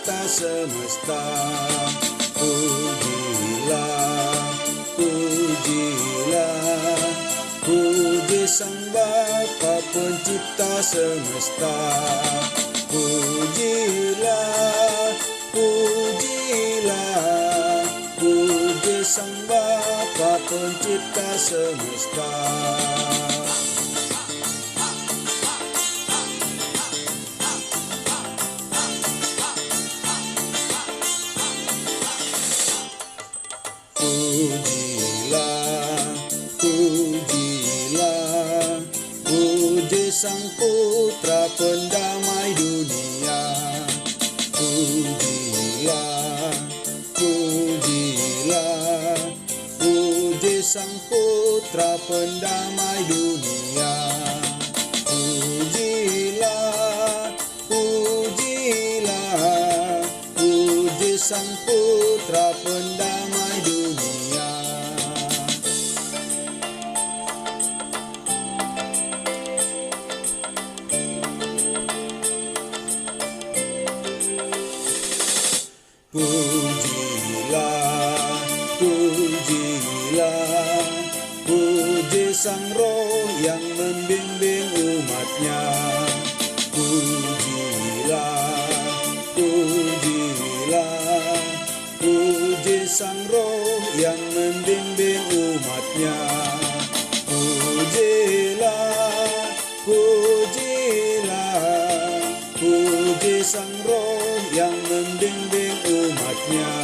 pencipta semesta. Pujilah, pujilah, puji Sang Bapa pencipta semesta. Pujilah, pujilah, puji Sang Bapa pencipta semesta. Pujilah, pujilah, puji Sang Putra pendamai dunia. Pujilah, pujilah, puji Sang Putra pendamai dunia. Pujilah, pujilah, puji Sang Putra pendamai dunia. Pujilah, pujilah, puji Sang Roh yang membimbing umat-Nya. Pujilah, pujilah, puji Sang Roh yang membimbing umat-Nya. Pujilah, pujilah, puji Sang Roh yang membimbing umat-Nya.